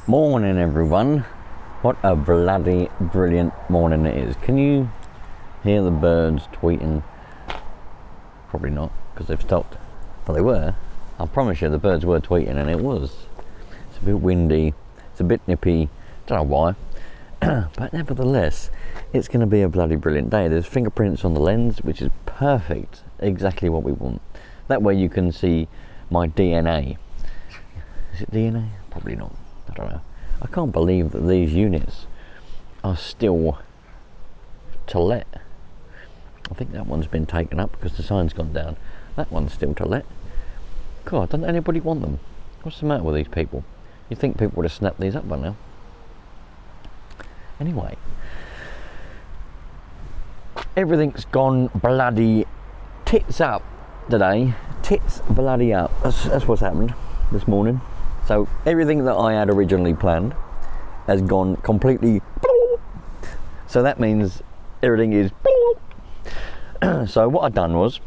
Morning everyone. What a bloody brilliant morning it is. Can you hear the birds tweeting? Probably not, because they've stopped. But they were. I promise you the birds were tweeting, and it was. It's a bit windy, it's a bit nippy, don't know why. But nevertheless, it's going to be a bloody brilliant day. There's fingerprints on the lens, which is perfect. Exactly what we want. That way you can see my DNA. Is it DNA? Probably not. I don't know. I can't believe that these units are still to let. I think that one's been taken up because the sign's gone down. That one's still to let. God, doesn't anybody want them? What's the matter with these people? You'd think people would have snapped these up by now. Anyway, everything's gone bloody tits up today. Tits bloody up. That's what's happened this morning. So everything that I had originally planned has gone completely. So that means everything is. So what I've done was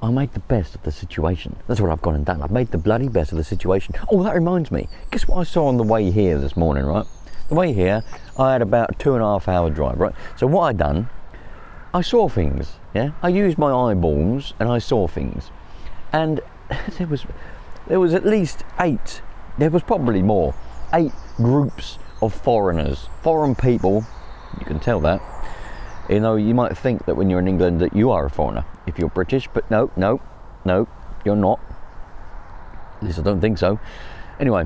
I made the best of the situation. That's what I've gone and done. I've made the bloody best of the situation. Oh, that reminds me. Guess what I saw on the way here this morning, right? The way here, I had about a 2.5 hour drive, right? So what I done, I saw things, yeah? I used my eyeballs and I saw things. And there was at least 8, there was probably more, 8 groups of foreigners, foreign people, you can tell that. You know, you might think that when you're in England that you are a foreigner, if you're British, but no, you're not. At least I don't think so. Anyway,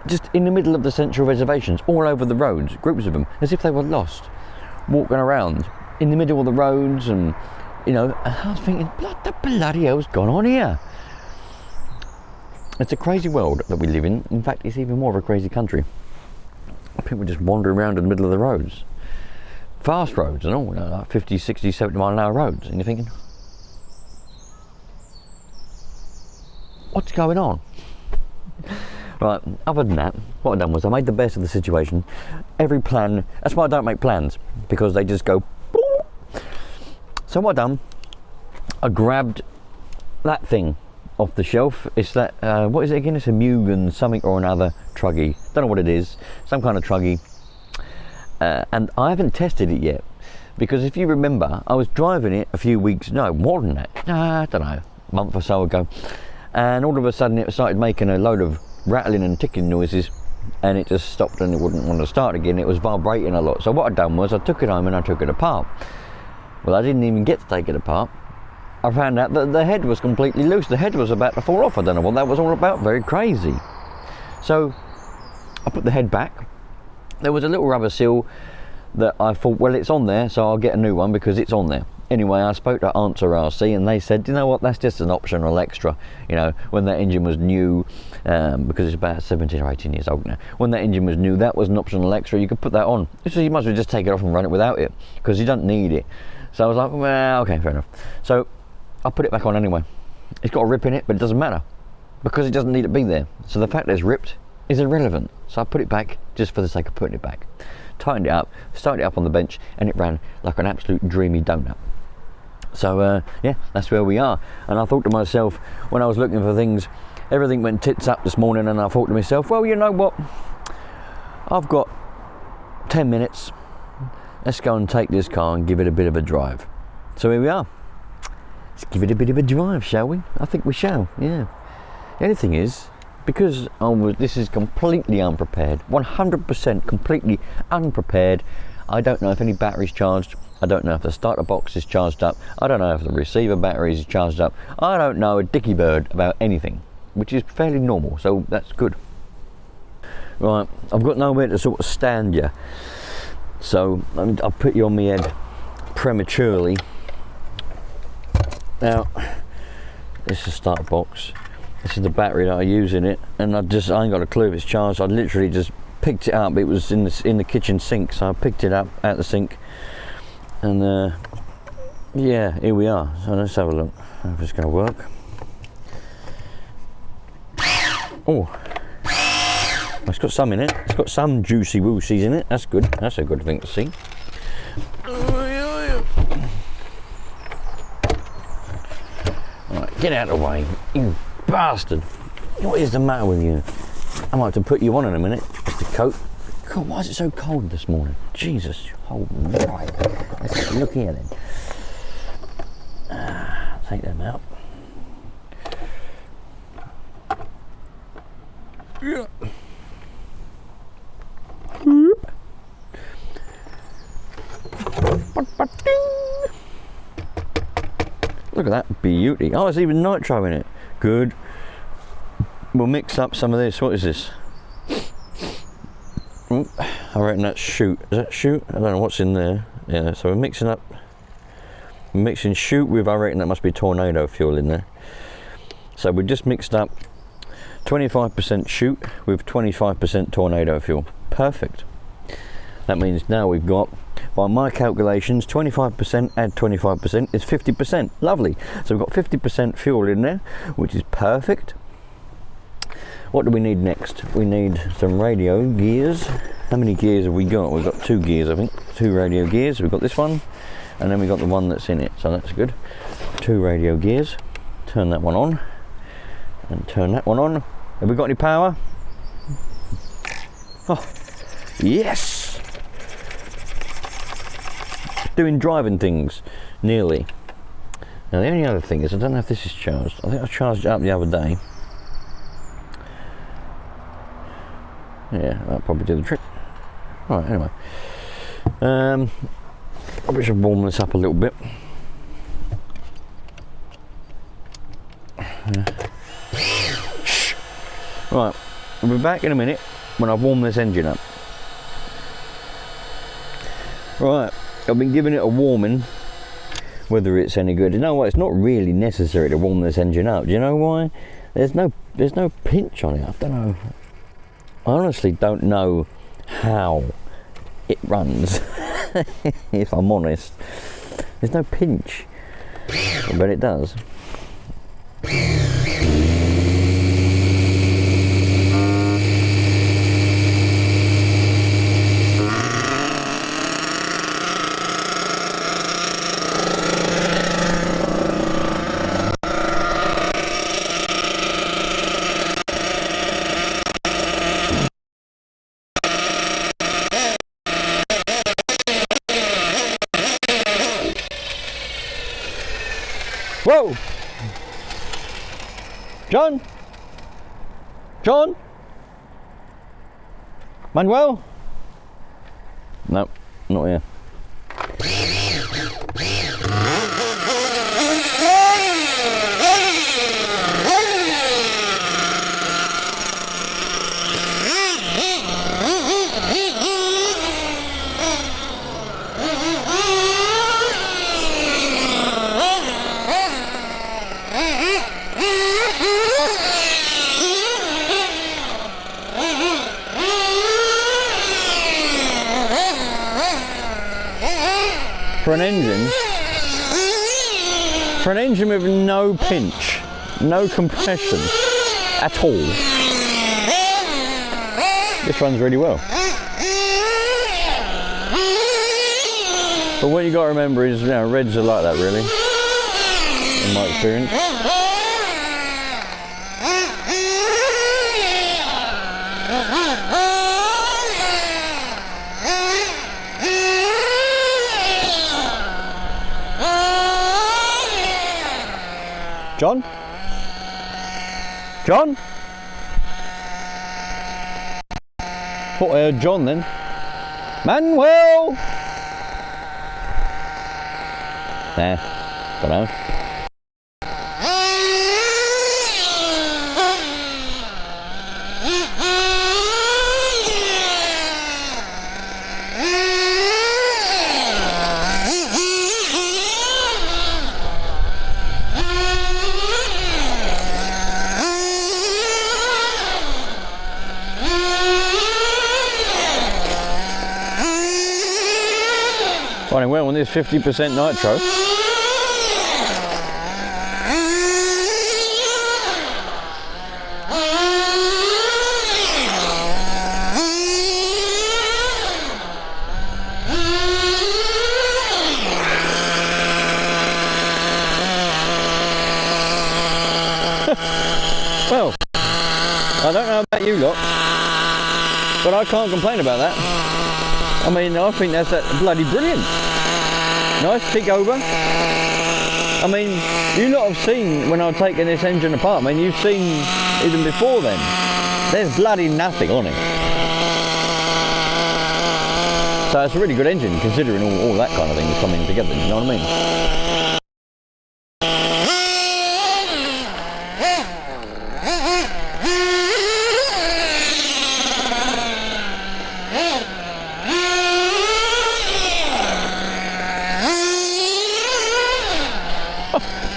just in the middle of the central reservations, all over the roads, groups of them, as if they were lost, walking around in the middle of the roads, and, you know, and I was thinking, what the bloody hell's gone on here? It's a crazy world that we live in. In fact, it's even more of a crazy country. People just wander around in the middle of the roads. Fast roads and all, you know, like 50, 60, 70 mile an hour roads. And you're thinking, what's going on? Right, other than that, what I've done was I made the best of the situation. Every plan, that's why I don't make plans, because they just go. So what I've done, I grabbed that thing off the shelf. It's that, what is it again? It's a Mugen something or another truggy. Don't know what it is. Some kind of truggy. And I haven't tested it yet. Because if you remember, I was driving it a few weeks, no, more than that. I don't know, a month or so ago. And all of a sudden it started making a load of rattling and ticking noises. And it just stopped and it wouldn't want to start again. It was vibrating a lot. So what I'd done was I took it home and I took it apart. Well, I didn't even get to take it apart. I found out that the head was completely loose. The head was about to fall off. I don't know what that was all about. Very crazy. So I put the head back. There was a little rubber seal that I thought, well, it's on there, so I'll get a new one because it's on there. Anyway, I spoke to Answer RC and they said, you know what, that's just an optional extra. You know, when that engine was new, because it's about 17 or 18 years old now. When that engine was new, that was an optional extra. You could put that on. So you might as well just take it off and run it without it because you don't need it. So I was like, well, okay, fair enough. So I put it back on anyway. It's got a rip in it, but it doesn't matter because it doesn't need to be there. So the fact that it's ripped is irrelevant. So I put it back just for the sake of putting it back. Tightened it up, started it up on the bench, and it ran like an absolute dreamy donut. So yeah, that's where we are. And I thought to myself, when I was looking for things, everything went tits up this morning, and I thought to myself, well, you know what? I've got 10 minutes. Let's go and take this car and give it a bit of a drive. So here we are. Let's give it a bit of a drive, shall we? I think we shall, yeah. The only thing is, because this is completely unprepared, 100% completely unprepared, I don't know if any battery's charged, I don't know if the starter box is charged up, I don't know if the receiver battery is charged up, I don't know a dicky bird about anything, which is fairly normal, so that's good. Right, I've got nowhere to sort of stand you, so I'll put you on my head prematurely. Now, this is the starter box. This is the battery that I use in it, and I ain't got a clue if it's charged. I literally just picked it up. It was in the kitchen sink, so I picked it up out the sink, and yeah, here we are. So let's have a look. If it's going to work. Oh, it's got some in it. It's got some juicy woosies in it. That's good. That's a good thing to see. Right, get out of the way, you bastard. What is the matter with you? I might have to put you on in a minute, just to coat. God, why is it so cold this morning? Jesus, hold right. Let's have a look here then. Take them out. Yeah. Look at that beauty. Oh, there's even nitro in it. Good. We'll mix up some of this. What is this? I reckon that's shoot. Is that shoot? I don't know what's in there. Yeah, so we're mixing shoot with, I reckon that must be tornado fuel in there. So we just mixed up 25% shoot with 25% tornado fuel. Perfect. That means now we've got, by my calculations, 25% add 25% is 50%. Lovely. So we've got 50% fuel in there, which is perfect. What do we need next? We need some radio gears. How many gears have we got? We've got 2 gears, I think. 2 radio gears. We've got this one, and then we've got the one that's in it. So that's good. 2 radio gears. Turn that one on, and turn that one on. Have we got any power? Oh, yes! Doing driving things, nearly. Now the only other thing is, I don't know if this is charged. I think I charged it up the other day. Yeah, that'll probably do the trick. Right, anyway. Probably should warm this up a little bit. Right, we'll be back in a minute when I've warmed this engine up. Right, I've been giving it a warming, whether it's any good. You know what, it's not really necessary to warm this engine up. Do you know why? There's no pinch on it. I don't know. I honestly don't know how it runs, if I'm honest. There's no pinch, but it does. Whoa! John? John? Manuel? No, not here. For an engine with no pinch, no compression at all, this runs really well. But what you got to remember is, you know, reds are like that really, in my experience. John? John? Thought I heard John then. Manuel! Nah, don't know. Running well on this 50% nitro. Well, I don't know about you lot, but I can't complain about that. I mean, I think that's bloody brilliant. Nice tick over. I mean, you lot have seen when I've taken this engine apart. I mean, you've seen even before then. There's bloody nothing on it. So it's a really good engine considering all that kind of thing is coming together, you know what I mean?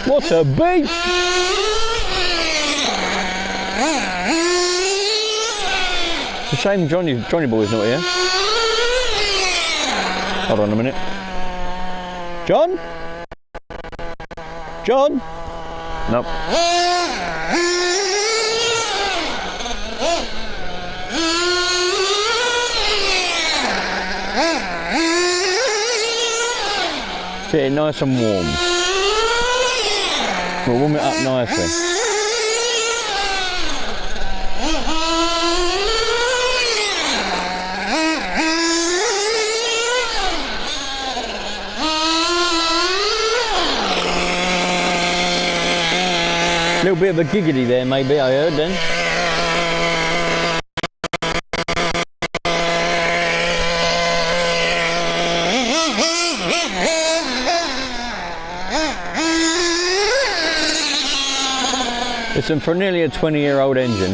What a beast! It's a shame Johnny Boy's not here. Hold on a minute. John? John? Nope. Getting nice and warm. We'll warm it up nicely. A little bit of a giggity there maybe, I heard then. Listen, for nearly a 20-year-old engine,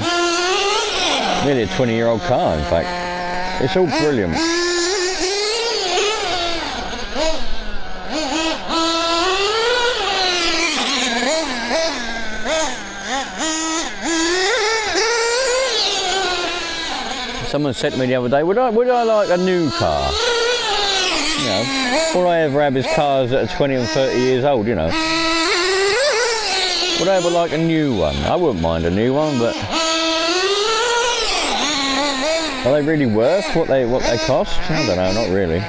nearly a 20-year-old car in fact, it's all brilliant. Someone said to me the other day, would I like a new car? You know, all I ever have is cars that are 20 and 30 years old, you know. Would I ever like a new one? I wouldn't mind a new one, but are they really worth what they cost? I don't know, not really.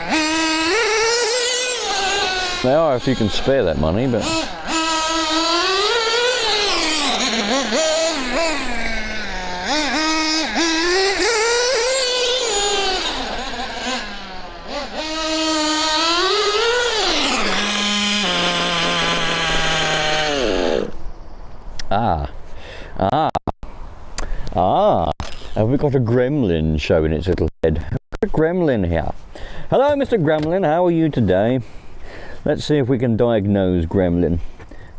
They are if you can spare that money, but have we got a gremlin showing its little head? A gremlin here. Hello, Mr. Gremlin, how are you today? Let's see if we can diagnose gremlin.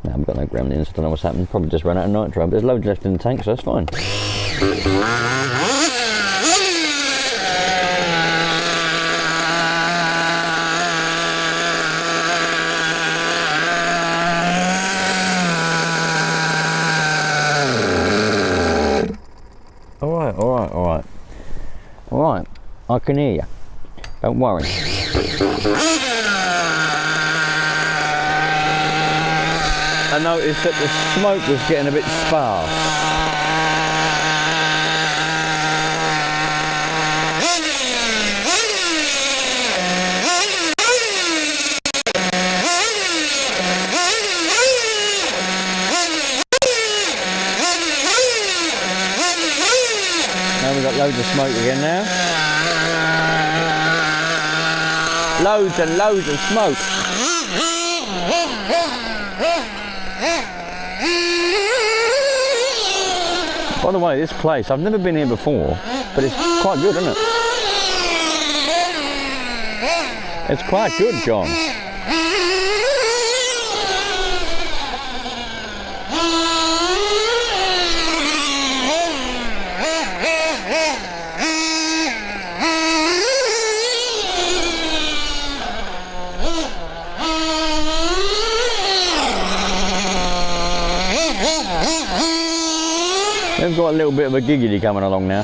No, I've got no gremlins, I don't know what's happened. Probably just ran out of nitro, but there's loads left in the tank, so that's fine. Alright, I can hear you. Don't worry. I noticed that the smoke was getting a bit sparse. Now we've got loads of smoke again now. Loads and loads of smoke. By the way, this place, I've never been here before, but it's quite good, isn't it? It's quite good, John. We've got a little bit of a giggity coming along now.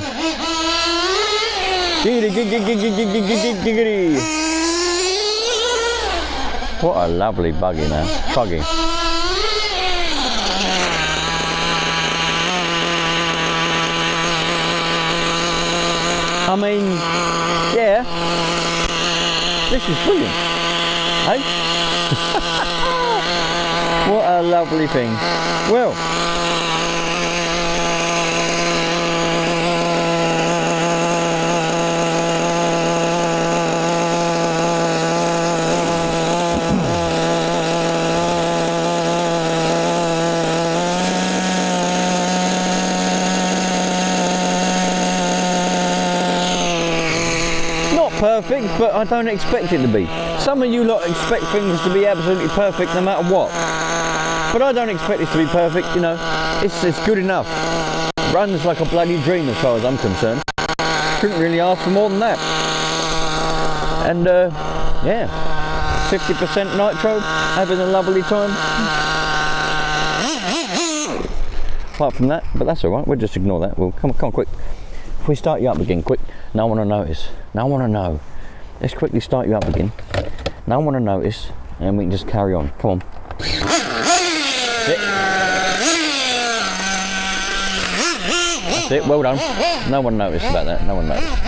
Giggity, giggity. What a lovely buggy now. Buggy. I mean, yeah. This is brilliant. Hey? What a lovely thing. Well, perfect, but I don't expect it to be. Some of you lot expect things to be absolutely perfect no matter what. But I don't expect it to be perfect, you know. It's good enough. Runs like a bloody dream as far as I'm concerned. Couldn't really ask for more than that. And yeah, 50% nitro, having a lovely time. Apart from that, but that's alright, we'll just ignore that. We'll come on quick. If we start you up again quick, no one will notice. No one will know. Let's quickly start you up again. No one will notice, and we can just carry on. Come on. That's it. That's it, well done. No one noticed about that, no one noticed.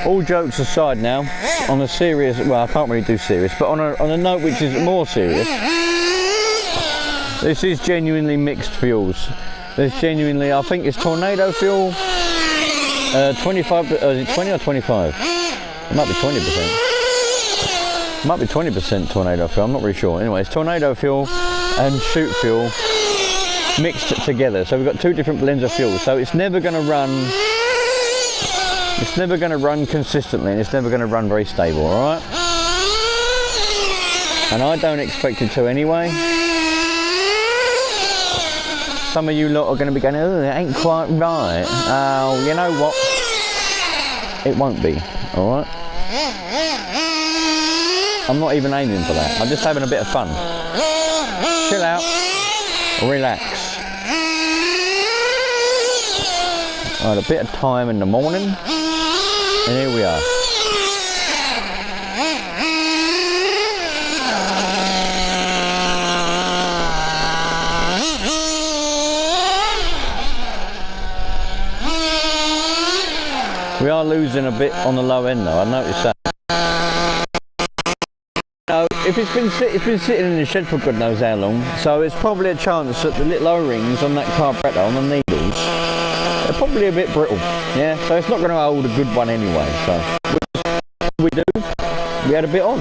All jokes aside now, on a serious, well I can't really do serious, but on a note which is more serious, this is genuinely mixed fuels. There's genuinely, I think it's tornado fuel, 25, is it 20 or 25? It might be 20%. It might be 20% tornado fuel, I'm not really sure. Anyway, it's tornado fuel and shoot fuel mixed together. So we've got two different blends of fuel, so it's never going to run. It's never going to run consistently, and it's never going to run very stable, alright? And I don't expect it to anyway. Some of you lot are going to be going, oh, it ain't quite right. Oh, you know what? It won't be, alright? I'm not even aiming for that. I'm just having a bit of fun. Chill out, relax. I had a bit of time in the morning, and here we are. We are losing a bit on the low end though, I noticed that. No, if it's been sitting in the shed for God knows how long, so it's probably a chance that the little O-rings on that carburettor, on the needles, they're probably a bit brittle, yeah, so it's not going to hold a good one anyway, so we had a bit on.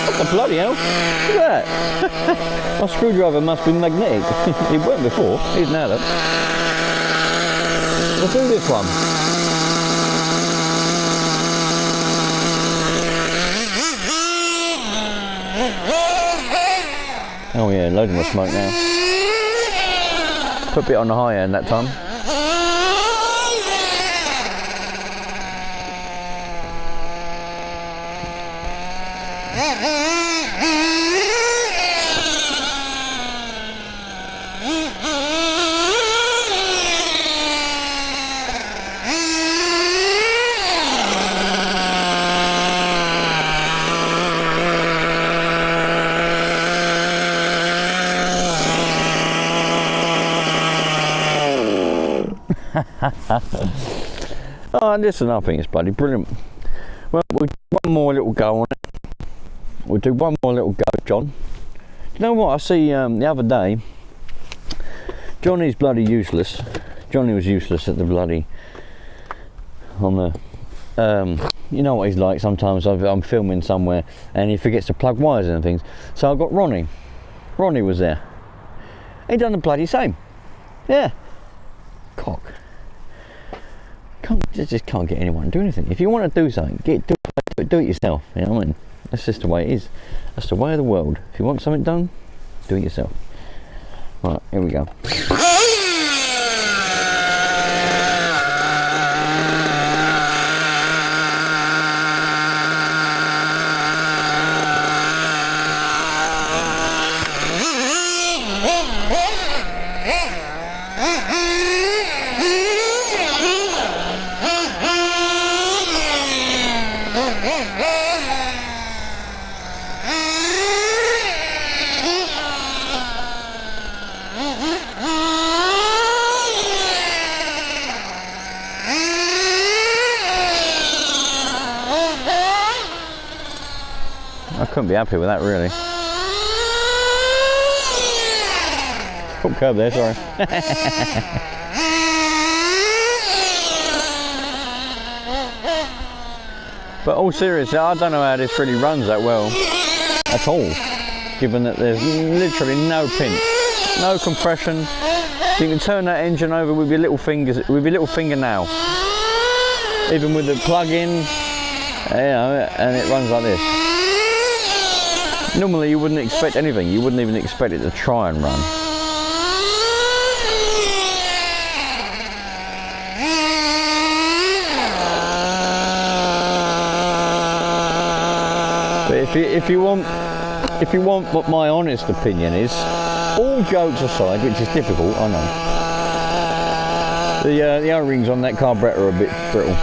What the bloody hell? Look at that. My screwdriver must be magnetic. It weren't before, it is now though. Let's do this one. Oh yeah, loading the smoke now. Put a bit on the high end that time. Oh, listen, I think it's bloody brilliant. Well, we'll do one more little go on it. We'll do one more little go, John. Do you know what? I see the other day, Johnny's bloody useless. Johnny was useless at the bloody, on the, you know what he's like sometimes. I'm filming somewhere and he forgets to plug wires and things. So I got Ronnie. Ronnie was there. He done the bloody same. Yeah. Cock. Just can't get anyone to do anything. If you want to do something, do it yourself. You know what I mean? That's just the way it is. That's the way of the world. If you want something done, do it yourself. Right, here we go. I couldn't be happy with that, really. Oh, curb there, sorry. But all seriously, I don't know how this really runs that well. at all, given that there's literally no pinch, no compression. You can turn that engine over with your little fingers, with your little fingernail, even with the plug-in, you know, and it runs like this. Normally you wouldn't expect anything, you wouldn't even expect it to try and run. But if you want what my honest opinion is, all jokes aside, which is difficult, I know, the O-rings on that carburettor are a bit brittle.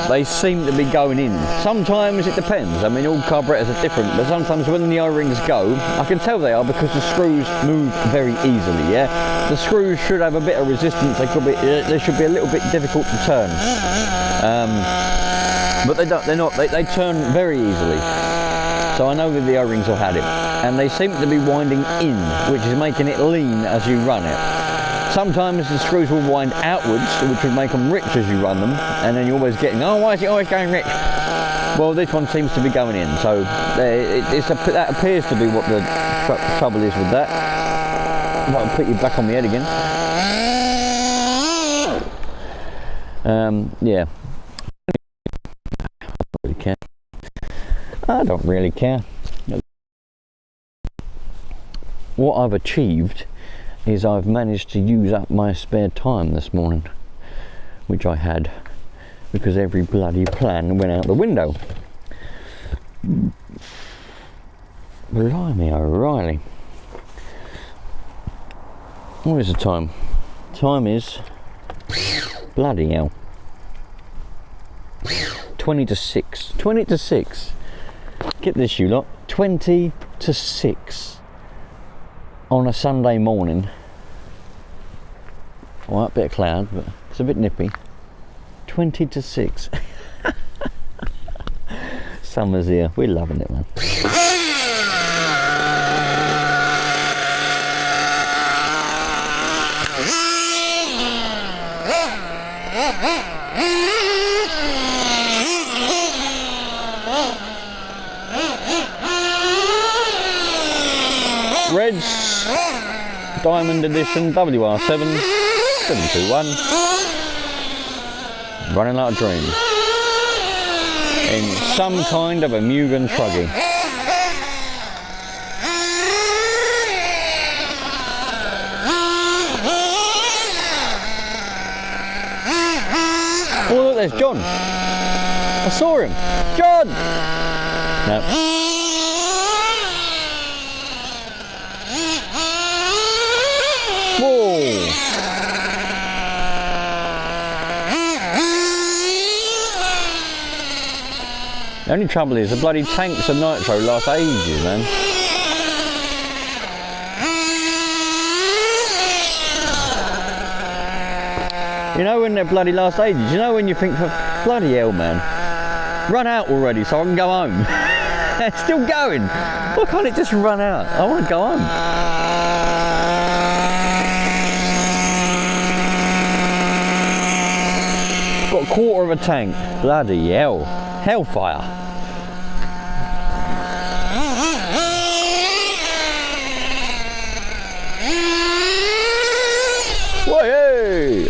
They seem to be going in. Sometimes it depends. I mean, all carburetors are different, but sometimes when the O-rings go, I can tell they are because the screws move very easily. Yeah, the screws should have a bit of resistance. They should be a little bit difficult to turn, but they don't. They're not. They turn very easily. So I know that the O-rings have had it, and they seem to be winding in, which is making it lean as you run it. Sometimes the screws will wind outwards, which would make them rich as you run them, and then you're always getting, oh, why is it always going rich? Well, this one seems to be going in, so that appears to be what the trouble is with that. I'll put you back on the head again. Yeah. I don't really care. What I've achieved is I've managed to use up my spare time this morning, which I had because every bloody plan went out the window. Blimey O'Reilly. What is the time? Time is bloody hell 20 to 6. 20 to 6. Get this, you lot. 20 to 6 on a Sunday morning. Alright, bit of cloud, but it's a bit nippy. 20 to 6. Summer's here. We're loving it, man. Reds Diamond Edition WR7 721, running like a dream in some kind of a Mugen truggy. Oh look, there's John. I saw him. John! No. Whoa! The only trouble is the bloody tanks of Nitro last ages, man. You know when they're bloody last ages, you know when you think, for bloody hell, man, run out already so I can go home. It's still going. Why can't it just run out? I want to go home. Got a quarter of a tank. Bloody hell. Hellfire. Whoa!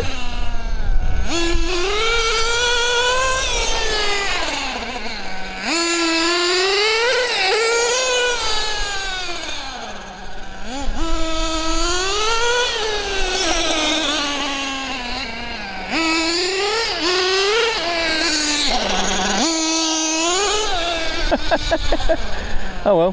Oh well.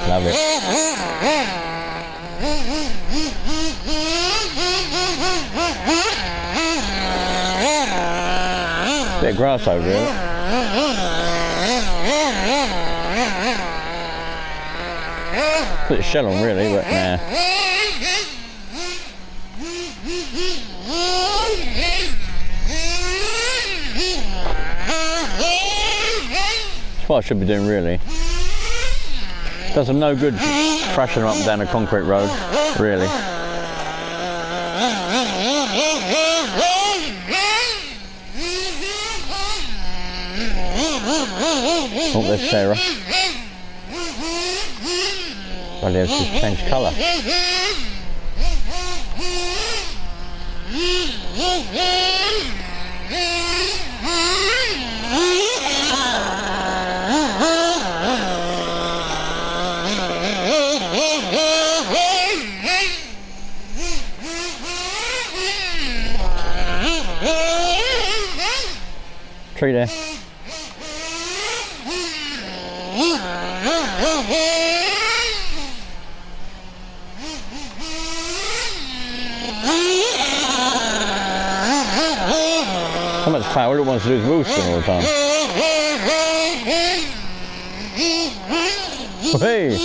Love it. Bit of grass over here. Put the shell on really, but nah. That's what I should be doing really. Does them no good thrashing them up and down a concrete road, really. Oh, there's Sarah. Well, there's just changed colour. Tree there. How much power it wants to do is roosting all the time. Hey!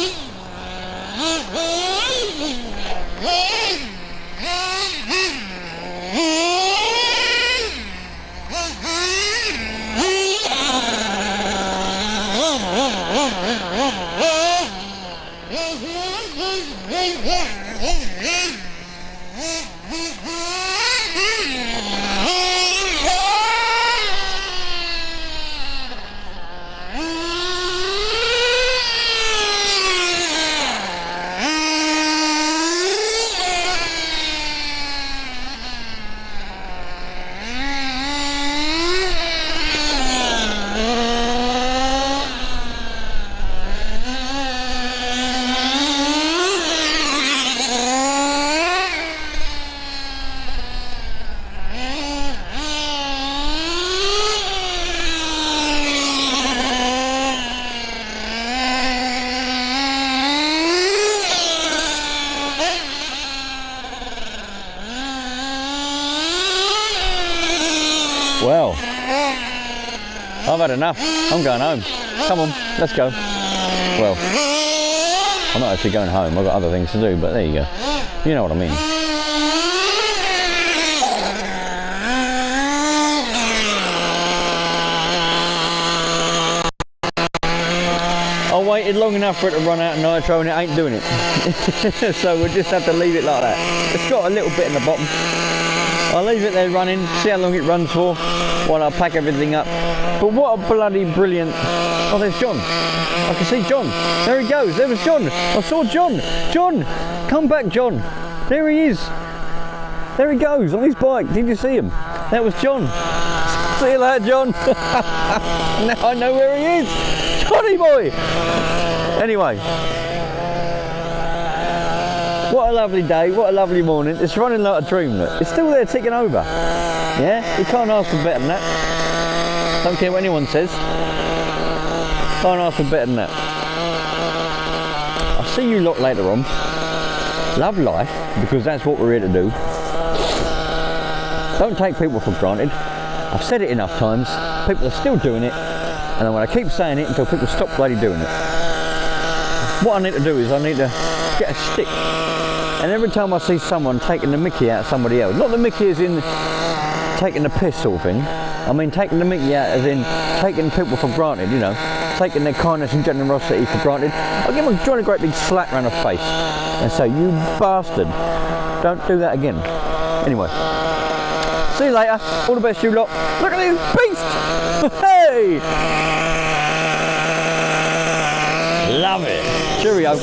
Well, I've had enough. I'm going home. Come on, let's go. Well, I'm not actually going home. I've got other things to do, but there you go. You know what I mean. I waited long enough for it to run out of nitro and it ain't doing it. So we'll just have to leave it like that. It's got a little bit in the bottom. I'll leave it there running, see how long it runs for while I pack everything up. But what a bloody brilliant... Oh, there's John. I can see John. There he goes. There was John. I saw John. John, come back, John. There he is. There he goes on his bike. Did you see him? That was John. See you later, John. Now I know where he is. Johnny boy. Anyway. What a lovely day, what a lovely morning. It's running like a dream, look. It's still there ticking over. Yeah? You can't ask for better than that. Don't care what anyone says. Can't ask for better than that. I'll see you lot later on. Love life, because that's what we're here to do. Don't take people for granted. I've said it enough times. People are still doing it. And I'm going to keep saying it until people stop bloody doing it. What I need to do is I need to get a stick. And every time I see someone taking the mickey out of somebody else, not the mickey as in taking the piss sort of thing, I mean taking the mickey out as in taking people for granted, you know, taking their kindness and generosity for granted, I'll give them a great big slap around the face and say, you bastard, don't do that again. Anyway, see you later, all the best you lot. Look at this beast! Hey! Love it. Cheerio.